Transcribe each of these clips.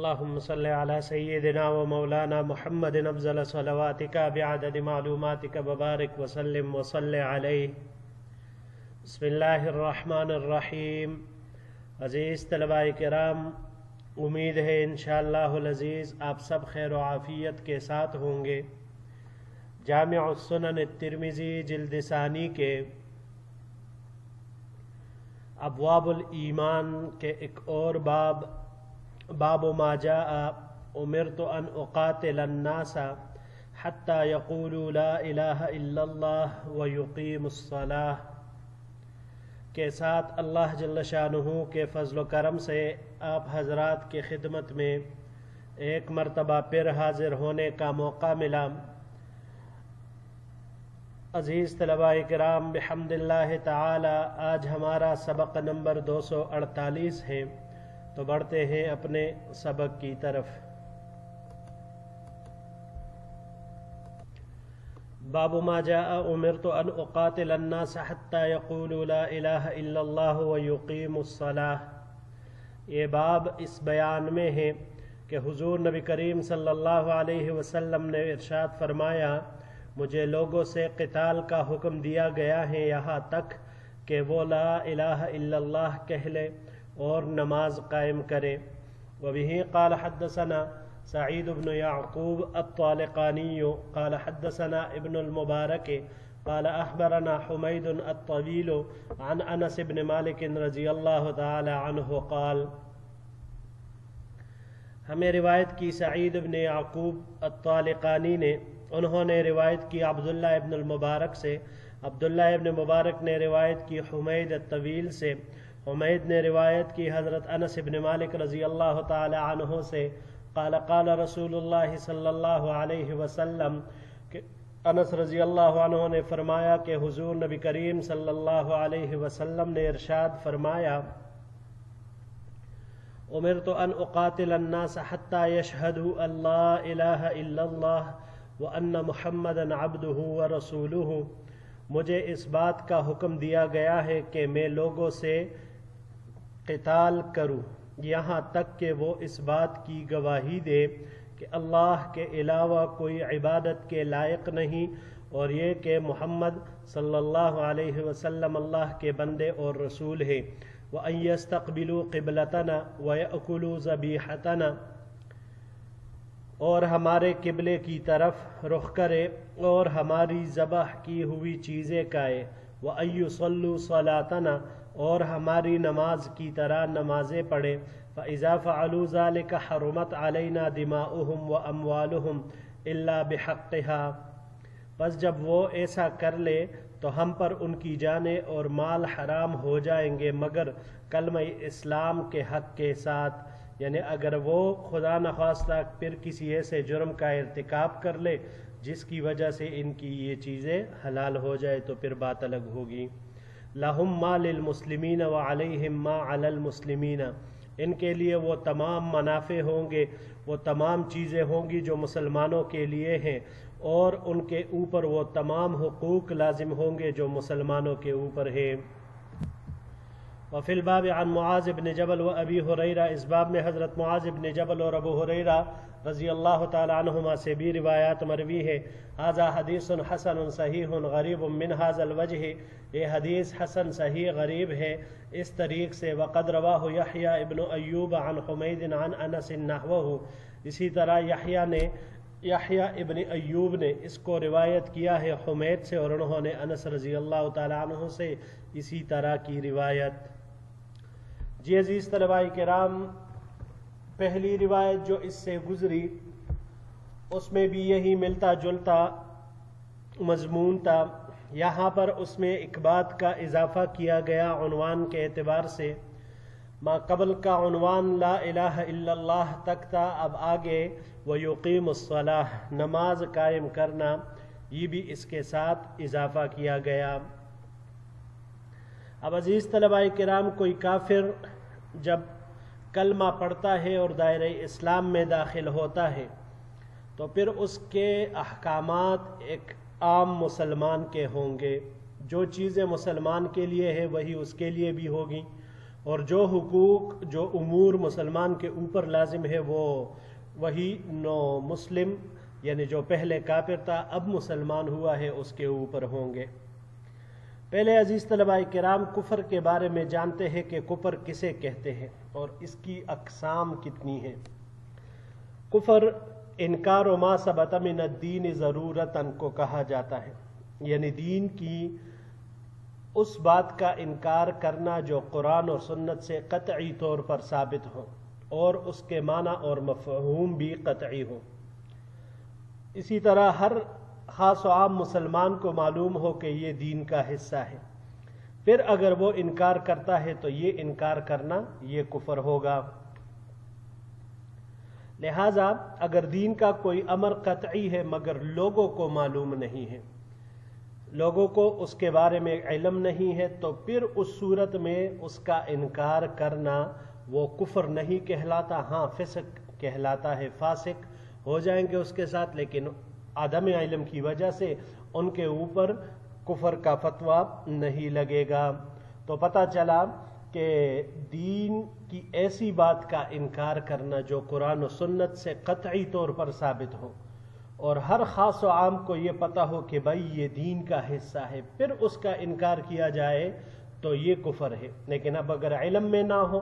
اللهم صل على سيدنا ومولانا محمد افضل صلواتك بعدد معلوماتك وبارك وسلم وصل عليه. بسم اللہ الرحمن الرحیم. عزیز طلباء کرام، امید ہے انشاءاللہ العزیز آپ سب خیر و عافیت کے ساتھ ہوں گے. جامع السنن الترمذی جلد ثانی کے ابواب الایمان کے ایک اور باب ما جاء امرت ان اقاتل الناس حتى يقولوا لا الہ الا اللہ ويقيموا الصلاة کے ساتھ اللہ جل شانہ کے فضل و کرم سے آپ حضرات کی خدمت میں ایک مرتبہ پھر حاضر ہونے کا موقع ملا. عزیز طلباء کرام، بحمد اللہ تعالی آج ہمارا سبق نمبر 248 ہے. تو بڑھتے ہیں اپنے سبق کی طرف. باب ما جاء امرت ان اقاتل الناس حتى يقولوا لا الہ الا اللہ ويقيموا الصلاة. یہ باب اس بیان میں ہے کہ حضور نبی کریم صلی اللہ علیہ وسلم نے ارشاد فرمایا، مجھے لوگوں سے قتال کا حکم دیا گیا ہے یہاں تک کہ وہ لا الہ الا اللہ کہہ لے اور نماز قائم کرے. وبه قال حدثنا سعید بن یعقوب الطالقانی قال حدثنا ابن المبارک قال اخبرنا حمید الطویل عن انس بن مالک رضی اللہ تعالی عنہ قال. ہمیں روایت کی سعید بن یعقوب الطالقانی نے، انہوں نے روایت کی عبداللہ ابن المبارک سے، عبداللہ ابن مبارک نے روایت کی حمید الطویل سے، حمید نے روایت کی حضرت انس بن مالک رضی اللہ تعالی عنہ سے. قال قال رسول اللہ صلی اللہ علیہ وسلم، کہ انس رضی اللہ عنہ نے فرمایا کہ حضور نبی کریم صلی اللہ علیہ وسلم نے ارشاد فرمایا، امرت ان اقاتل الناس حتى يشهدوا ان لا الہ الا اللہ وان محمدا عبدہ ورسولہ. مجھے اس بات کا حکم دیا گیا ہے کہ میں لوگوں سے قتال کروں یہاں تک کہ وہ اس بات کی گواہی دے کہ اللہ کے علاوہ کوئی عبادت کے لائق نہیں، اور یہ کہ محمد صلی اللہ علیہ وسلم اللہ کے بندے اور رسول ہے. وَأَن يَسْتَقْبِلُوا قِبْلَتَنَا وَيَأْكُلُوا ذَبِيحَتَنَا، اور ہمارے قبلے کی طرف رخ کرے اور ہماری ذبح کی ہوئی چیزیں کھائے. وَأَن يُصَلُّوا صَلَاتَنَا، اور ہماری نماز کی طرح نمازیں پڑھے. فَإِذَا فَعَلُوا ذَلِكَ حَرُمَتْ عَلَيْنَا دِمَاؤُهُمْ وَأَمْوَالُهُمْ إِلَّا بِحَقِّهَا. بس جب وہ ایسا کر لے تو ہم پر ان کی جانیں اور مال حرام ہو جائیں گے مگر کلمہ اسلام کے حق کے ساتھ. یعنی اگر وہ خدا نخواستہ پھر کسی ایسے جرم کا ارتکاب کر لے جس کی وجہ سے ان کی یہ چیزیں حلال ہو جائے تو پھر بات الگ ہوگی. لَهُمْ مَا لِلْمُسْلِمِينَ وَعَلَيْهِمْ مَا عَلَى الْمُسْلِمِينَ، ان کے لیے وہ تمام منافع ہوں گے، وہ تمام چیزیں ہوں گی جو مسلمانوں کے لیے ہیں، اور ان کے اوپر وہ تمام حقوق لازم ہوں گے جو مسلمانوں کے اوپر ہیں. وفی الباب عن معاذ بن جبل و ابی ہریرہ، اس باب میں حضرت معاذ بن جبل اور ابو ہریرہ رضی اللہ تعالی عنہما سے بھی روایات مروی ہے. ھذا حدیث حسن صحیح غریب من ھذا الوجہ، یہ حدیث حسن صحیح غریب ہے اس طریق سے. وقد رواہ یحییٰ ابن ایوب عن حمید عن انس نحوہ، اسی طرح یحییٰ ابن ایوب نے اس کو روایت کیا ہے حمید سے، اور انہوں نے انس رضی اللہ تعالی عنہ سے اسی طرح کی روایت. جی عزیز طلباء کرام، پہلی روایت جو اس سے گزری اس میں بھی یہی ملتا جلتا مضمون تھا. یہاں پر اس میں ایک بات کا اضافہ کیا گیا عنوان کے اعتبار سے. ما قبل کا عنوان لا الہ الا اللہ تک تھا، اب آگے ویقیم الصلاۃ، نماز قائم کرنا، یہ بھی اس کے ساتھ اضافہ کیا گیا. اب عزیز طلباء کرام، کوئی کافر جب کلمہ پڑھتا ہے اور دائرہ اسلام میں داخل ہوتا ہے تو پھر اس کے احکامات ایک عام مسلمان کے ہوں گے. جو چیزیں مسلمان کے لیے ہے وہی اس کے لیے بھی ہوگی، اور جو حقوق جو امور مسلمان کے اوپر لازم ہے وہ وہی نو مسلم یعنی جو پہلے کافر تھا اب مسلمان ہوا ہے اس کے اوپر ہوں گے۔ پہلے عزیز طلباء کرام کفر کے بارے میں جانتے ہیں کہ کفر کسے کہتے ہیں اور اس کی اقسام کتنی ہیں۔ کفر انکار و ما ثبت من الدین ضرورتاً کو کہا جاتا ہے، یعنی دین کی اس بات کا انکار کرنا جو قرآن اور سنت سے قطعی طور پر ثابت ہو اور اس کے معنی اور مفہوم بھی قطعی ہو۔ اسی طرح ہر خاص و عام مسلمان کو معلوم ہو کہ یہ دین کا حصہ ہے، پھر اگر وہ انکار کرتا ہے تو یہ انکار کرنا یہ کفر ہوگا۔ لہذا اگر دین کا کوئی امر قطعی ہے مگر لوگوں کو معلوم نہیں ہے، لوگوں کو اس کے بارے میں علم نہیں ہے، تو پھر اس صورت میں اس کا انکار کرنا وہ کفر نہیں کہلاتا، ہاں فسق کہلاتا ہے۔ فاسق ہو جائیں گے اس کے ساتھ، لیکن عدم علم کی وجہ سے ان کے اوپر کفر کا فتویٰ نہیں لگے گا۔ تو پتہ چلا کہ دین کی ایسی بات کا انکار کرنا جو قرآن و سنت سے قطعی طور پر ثابت ہو اور ہر خاص و عام کو یہ پتہ ہو کہ بھائی یہ دین کا حصہ ہے، پھر اس کا انکار کیا جائے تو یہ کفر ہے۔ لیکن اب اگر علم میں نہ ہو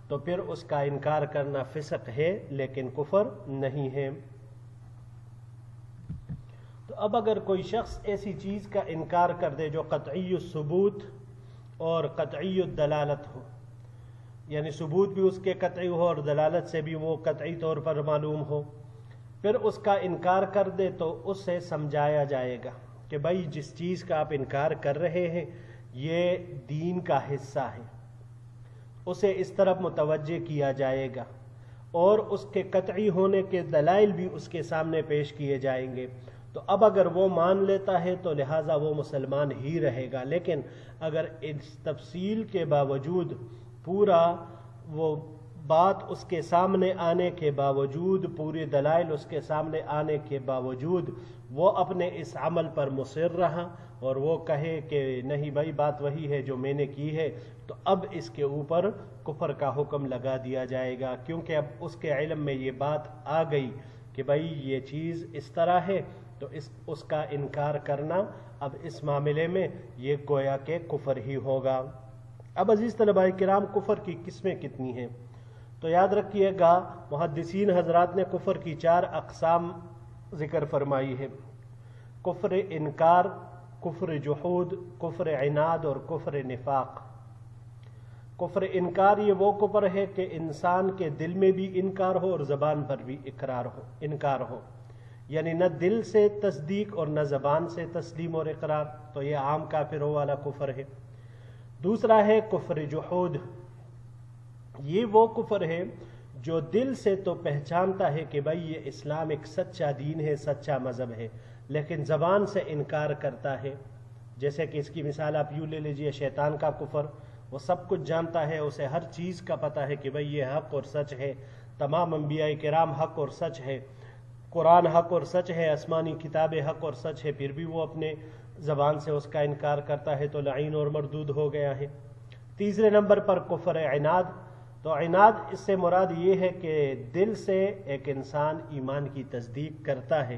تو پھر اس کا انکار کرنا فسق ہے لیکن کفر نہیں ہے۔ تو اب اگر کوئی شخص ایسی چیز کا انکار کر دے جو قطعی الثبوت اور قطعی الدلالت ہو، یعنی ثبوت بھی اس کے قطعی ہو اور دلالت سے بھی وہ قطعی طور پر معلوم ہو، پھر اس کا انکار کر دے تو اس سے سمجھایا جائے گا کہ بھائی جس چیز کا آپ انکار کر رہے ہیں یہ دین کا حصہ ہے، اسے اس طرف متوجہ کیا جائے گا اور اس کے قطعی ہونے کے دلائل بھی اس کے سامنے پیش کیے جائیں گے۔ تو اب اگر وہ مان لیتا ہے تو لہٰذا وہ مسلمان ہی رہے گا، لیکن اگر اس تفصیل کے باوجود پورا وہ بات اس کے سامنے آنے کے باوجود، پورے دلائل اس کے سامنے آنے کے باوجود وہ اپنے اس عمل پر مصر رہا اور وہ کہے کہ نہیں بھائی بات وہی ہے جو میں نے کی ہے، تو اب اس کے اوپر کفر کا حکم لگا دیا جائے گا، کیونکہ اب اس کے علم میں یہ بات آ گئی کہ بھائی یہ چیز اس طرح ہے، تو اس کا انکار کرنا اب اس معاملے میں یہ گویا کہ کفر ہی ہوگا۔ اب عزیز طلباء کرام کفر کی قسمیں کتنی ہیں؟ تو یاد رکھیے گا محدثین حضرات نے کفر کی 4 اقسام ذکر فرمائی ہے: کفر انکار، کفر جحود، کفر عناد اور کفر نفاق۔ کفر انکار یہ وہ کفر ہے کہ انسان کے دل میں بھی انکار ہو اور زبان پر بھی انکار ہو، یعنی نہ دل سے تصدیق اور نہ زبان سے تسلیم اور اقرار، تو یہ عام کافروں والا کفر ہے۔ دوسرا ہے کفر جحود، یہ وہ کفر ہے جو دل سے تو پہچانتا ہے کہ بھائی یہ اسلام ایک سچا دین ہے، سچا مذہب ہے، لیکن زبان سے انکار کرتا ہے۔ جیسے کہ اس کی مثال آپ یوں لے لیجئے شیطان کا کفر، وہ سب کچھ جانتا ہے، اسے ہر چیز کا پتہ ہے کہ بھائی یہ حق اور سچ ہے، تمام انبیاء کرام حق اور سچ ہے، قرآن حق اور سچ ہے، آسمانی کتابیں حق اور سچ ہے، پھر بھی وہ اپنے زبان سے اس کا انکار کرتا ہے تو لعین اور مردود ہو گیا ہے۔ تیسرے نمبر پر کفر عناد، تو عناد اس سے مراد یہ ہے کہ دل سے ایک انسان ایمان کی تصدیق کرتا ہے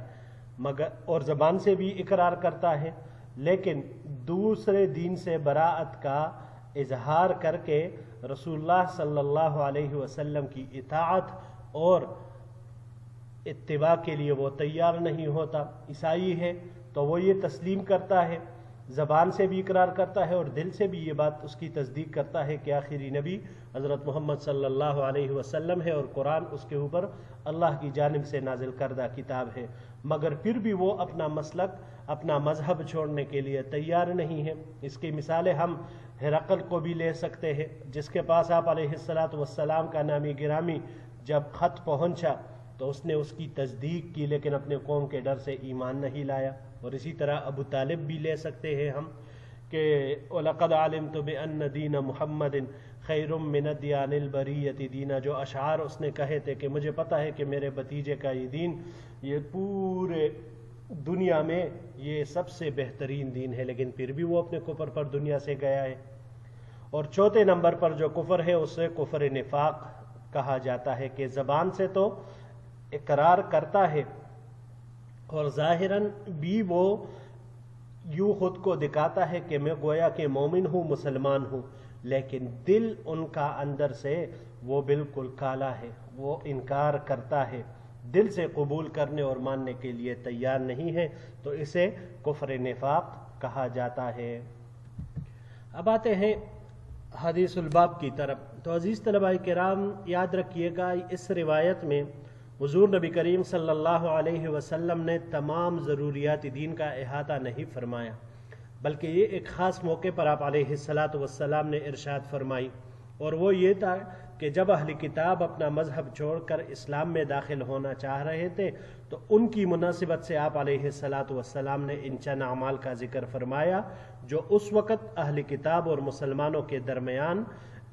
مگر اور زبان سے بھی اقرار کرتا ہے، لیکن دوسرے دین سے براءت کا اظہار کر کے رسول اللہ صلی اللہ علیہ وسلم کی اطاعت اور اتباع کے لیے وہ تیار نہیں ہوتا۔ عیسائی ہے تو وہ یہ تسلیم کرتا ہے، زبان سے بھی اقرار کرتا ہے اور دل سے بھی یہ بات اس کی تصدیق کرتا ہے کہ آخری نبی حضرت محمد صلی اللہ علیہ وسلم ہے اور قرآن اس کے اوپر اللہ کی جانب سے نازل کردہ کتاب ہے، مگر پھر بھی وہ اپنا مسلک، اپنا مذہب چھوڑنے کے لیے تیار نہیں ہے۔ اس کی مثالیں ہم ہرقل کو بھی لے سکتے ہیں، جس کے پاس آپ علیہ السلام کا نامی گرامی جب خط پہنچا تو اس نے اس کی تصدیق کی لیکن اپنے قوم کے ڈر سے ایمان نہیں لایا۔ اور اسی طرح ابو طالب بھی لے سکتے ہیں ہم کہ وَلَقَدْ عَلِمْتُ بِأَنَّ دِينَ مُحَمَّدٍ خَيْرٌ مِّنَ الدِّيَانِ الْبَرِيَّةِ دِينًا، جو اشعار اس نے کہے تھے کہ مجھے پتہ ہے کہ میرے بھتیجے کا یہ دین یہ پورے دنیا میں یہ سب سے بہترین دین ہے، لیکن پھر بھی وہ اپنے کفر پر دنیا سے گیا ہے۔ اور چوتھے نمبر پر جو کفر ہے اسے کفر نفاق کہا جاتا ہے کہ زبان سے تو اقرار کرتا ہے اور ظاہراً بھی وہ یوں خود کو دکھاتا ہے کہ میں گویا کہ مومن ہوں، مسلمان ہوں، لیکن دل ان کا اندر سے وہ بالکل کالا ہے، وہ انکار کرتا ہے، دل سے قبول کرنے اور ماننے کے لیے تیار نہیں ہے، تو اسے کفر نفاق کہا جاتا ہے۔ اب آتے ہیں حدیث الباب کی طرف۔ تو عزیز طلباء کرام یاد رکھیے گا، اس روایت میں حضور نبی کریم صلی اللہ علیہ وسلم نے تمام ضروریات دین کا احاطہ نہیں فرمایا، بلکہ یہ ایک خاص موقع پر آپ علیہ الصلاۃ والسلام نے ارشاد فرمائی، اور وہ یہ تھا کہ جب اہل کتاب اپنا مذہب چھوڑ کر اسلام میں داخل ہونا چاہ رہے تھے تو ان کی مناسبت سے آپ علیہ الصلاۃ والسلام نے ان چند اعمال کا ذکر فرمایا جو اس وقت اہل کتاب اور مسلمانوں کے درمیان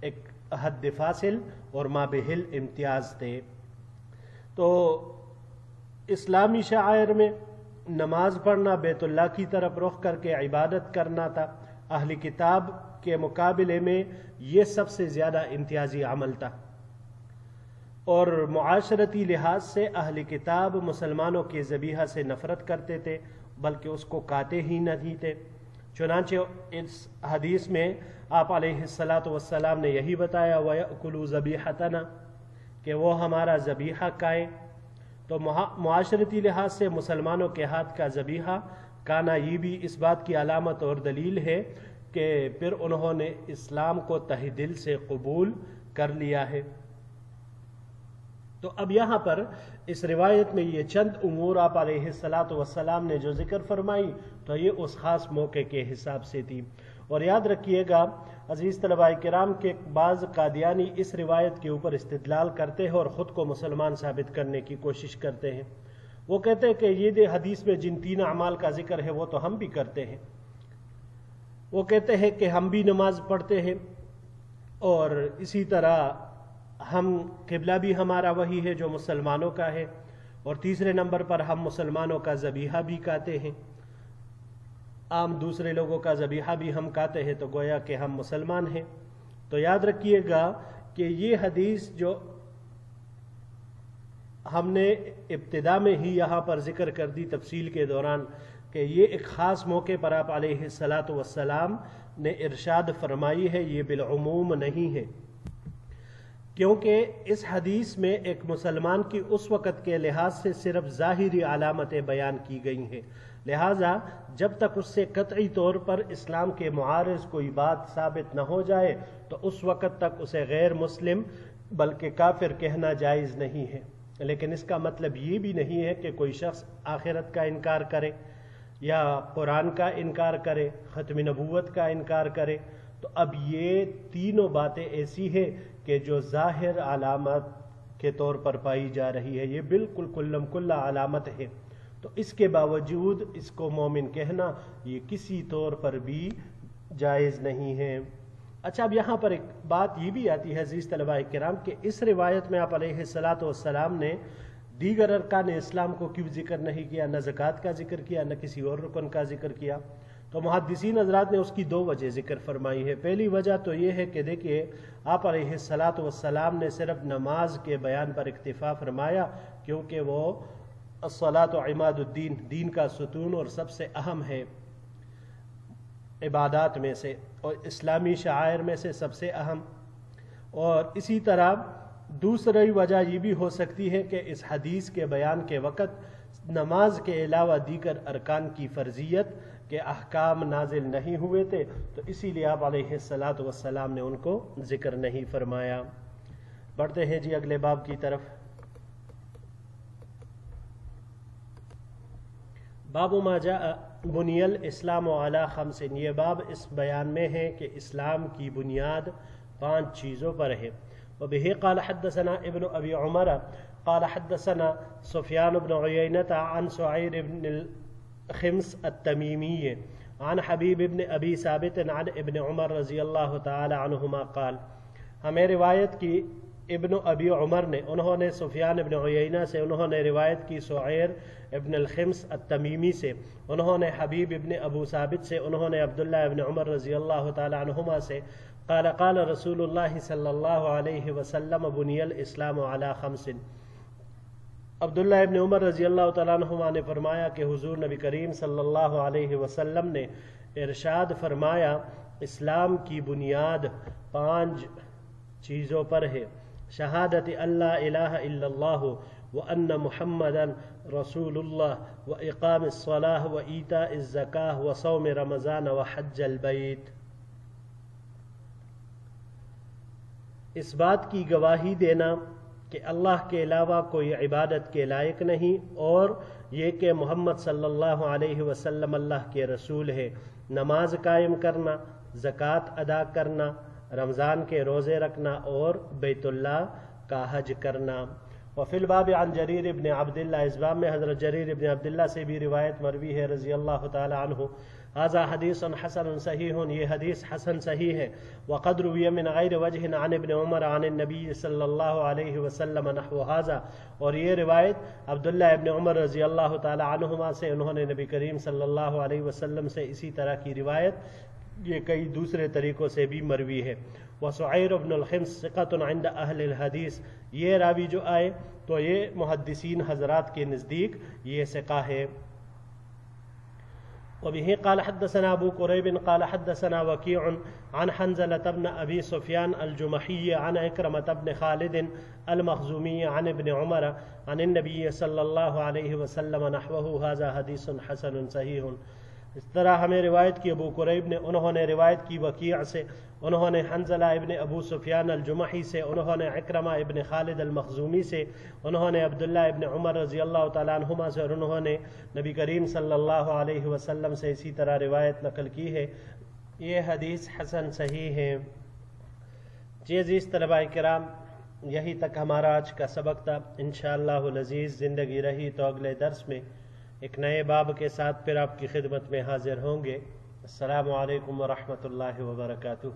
ایک حد فاصل اور مابہل امتیاز تھے۔ تو اسلامی شعائر میں نماز پڑھنا، بیت اللہ کی طرف رخ کر کے عبادت کرنا تھا۔ اہل کتاب کے مقابلے میں یہ سب سے زیادہ امتیازی عمل تھا، اور معاشرتی لحاظ سے اہل کتاب مسلمانوں کے ذبیحہ سے نفرت کرتے تھے، بلکہ اس کو کاتے ہی نہیں تھے۔ چنانچہ اس حدیث میں آپ علیہ الصلاۃ والسلام نے یہی بتایا وَيَأْكُلُوا ذَبِيحَتَنَا، کہ وہ ہمارا ذبیحہ کھائے۔ تو معاشرتی لحاظ سے مسلمانوں کے ہاتھ کا ذبیحہ کھانا یہ بھی اس بات کی علامت اور دلیل ہے کہ پھر انہوں نے اسلام کو تہ دل سے قبول کر لیا ہے۔ تو اب یہاں پر اس روایت میں یہ چند امور آپ علیہ الصلاۃ والسلام نے جو ذکر فرمائی تو یہ اس خاص موقع کے حساب سے تھی۔ اور یاد رکھیے گا عزیز طلباء کرام کے بعض قادیانی اس روایت کے اوپر استدلال کرتے ہیں اور خود کو مسلمان ثابت کرنے کی کوشش کرتے ہیں۔ وہ کہتے ہیں کہ یہ حدیث میں جن تین اعمال کا ذکر ہے وہ تو ہم بھی کرتے ہیں۔ وہ کہتے ہیں کہ ہم بھی نماز پڑھتے ہیں، اور اسی طرح ہم قبلہ بھی ہمارا وہی ہے جو مسلمانوں کا ہے، اور تیسرے نمبر پر ہم مسلمانوں کا ذبیحہ بھی کھاتے ہیں، عام دوسرے لوگوں کا ذبیحہ بھی ہم کھاتے ہیں، تو گویا کہ ہم مسلمان ہیں۔ تو یاد رکھیے گا کہ یہ حدیث جو ہم نے ابتدا میں ہی یہاں پر ذکر کر دی تفصیل کے دوران کہ یہ ایک خاص موقع پر آپ علیہ الصلاۃ والسلام نے ارشاد فرمائی ہے، یہ بالعموم نہیں ہے، کیونکہ اس حدیث میں ایک مسلمان کی اس وقت کے لحاظ سے صرف ظاہری علامتیں بیان کی گئی ہیں، لہٰذا جب تک اس سے قطعی طور پر اسلام کے معارض کوئی بات ثابت نہ ہو جائے تو اس وقت تک اسے غیر مسلم بلکہ کافر کہنا جائز نہیں ہے۔ لیکن اس کا مطلب یہ بھی نہیں ہے کہ کوئی شخص آخرت کا انکار کرے یا قرآن کا انکار کرے، ختم نبوت کا انکار کرے۔ تو اب یہ تینوں باتیں ایسی ہیں کہ جو ظاہر علامت کے طور پر پائی جا رہی ہے، یہ بالکل کلم کلا علامت ہے، تو اس کے باوجود اس کو مومن کہنا یہ کسی طور پر بھی جائز نہیں ہے۔ اچھا، اب یہاں پر ایک بات یہ بھی آتی ہے عزیز طلباء کرام کہ اس روایت میں آپ علیہ الصلاۃ والسلام نے دیگر ارکان اسلام کو کیوں ذکر نہیں کیا، نہ زکوٰۃ کا ذکر کیا نہ کسی اور رکن کا ذکر کیا؟ تو محدثین حضرات نے اس کی دو وجہ ذکر فرمائی ہے۔ پہلی وجہ تو یہ ہے کہ دیکھیے آپ علیہ الصلاۃ والسلام نے صرف نماز کے بیان پر اکتفا فرمایا، کیونکہ وہ الصلاۃ عماد الدین، دین کا ستون اور سب سے اہم ہے عبادات میں سے اور اسلامی شعائر میں سے سب سے اہم۔ اور اسی طرح دوسری وجہ یہ بھی ہو سکتی ہے کہ اس حدیث کے بیان کے وقت نماز کے علاوہ دیگر ارکان کی فرضیت کے احکام نازل نہیں ہوئے تھے، تو اسی لیے آپ علیہ الصلاۃ والسلام نے ان کو ذکر نہیں فرمایا۔ بڑھتے ہیں جی اگلے باب کی طرف۔ باب ما جاء بنی الاسلام علی خمس، یہ باب اس بیان میں ہے کہ اسلام کی بنیاد 5 چیزوں پر ہے۔ وبه قال حدثنا ابن ابی عمر قال حدثنا سفیان بن عیینۃ عن سعید بن الخمس التمیمی عن حبیب بن ابی ثابت عن ابن عمر رضی اللہ تعالی عنہما قال، ہمیں روایت کی ابن ابی عمر نے، انہوں نے سفیان ابن عیینہ سے، انہوں نے روایت کی سعیر ابن الخمس التمیمی سے، انہوں نے حبیب ابن ابو ثابت سے، انہوں نے عبداللہ ابن عمر رضی اللہ تعالی عنہما سے، قال قال رسول اللہ صلی اللہ علیہ وسلم بنی الاسلام علی خمس۔ عبداللہ ابن عمر رضی اللہ تعالیٰ عنہما نے فرمایا کہ حضور نبی کریم صلی اللہ علیہ وسلم نے ارشاد فرمایا اسلام کی بنیاد 5 چیزوں پر ہے: شہادت اللہ الہ الا اللہ وان محمدا رسول اللہ واقام الصلاۃ وایتاء الزکاۃ وصوم رمضان وحج البیت۔ اس بات کی گواہی دینا کہ اللہ کے علاوہ کوئی عبادت کے لائق نہیں، اور یہ کہ محمد صلی اللہ علیہ وسلم اللہ کے رسول ہے، نماز قائم کرنا، زکوٰۃ ادا کرنا، رمضان کے روزے رکھنا اور بیت اللہ کا حج کرنا۔ وفی الباب عن جریر ابن عبداللہ، اس باب میں حضرت جریر ابن عبداللہ سے بھی روایت مروی ہے رضی اللہ تعالی عنہ۔ ھذا حدیث حسن صحیح، یہ حدیث حسن صحیح ہے۔ وقد روی من غیر وجہ عن ابن عمر عن النبی صلی اللہ علیہ وسلم نحو ھذا، اور یہ روایت عبداللہ ابن عمر رضی اللہ تعالی عنہما سے انہوں نے نبی کریم صلی اللہ علیہ وسلم سے اسی طرح کی روایت یہ کئی دوسرے طریقوں سے بھی مروی ہے۔ وسعیر بن الخمس ثقۃ عند اہل الحدیث، یہ راوی جو آئے تو یہ محدثین حضرات کے نزدیک یہ ثقہ ہے۔ وبه قال حدثنا ابو قريب قال حدثنا وكيع عن حنزلة بن ابي سفيان الجمحي عن عكرمة بن خالد المخزومي عن ابن عمر عن النبي صلى الله عليه وسلم نحوه هذا حديث حسن صحيح۔ اس طرح ہمیں روایت کی ابو قریب نے، انہوں نے روایت کی وکیع سے، انہوں نے حنزلہ ابن ابو سفیان الجمحی سے، انہوں نے عکرمہ ابن خالد المخزومی سے، انہوں نے عبداللہ ابن عمر رضی اللہ تعالیٰ عنہما سے، اور انہوں نے نبی کریم صلی اللہ علیہ وسلم سے اسی طرح روایت نقل کی ہے۔ یہ حدیث حسن صحیح ہے۔ عزیز طلباء کرام، یہی تک ہمارا آج کا سبق تھا۔ انشاءاللہ العزیز زندگی رہی تو اگلے درس میں ایک نئے باب کے ساتھ پھر آپ کی خدمت میں حاضر ہوں گے۔ السلام علیکم ورحمۃ اللہ وبرکاتہ۔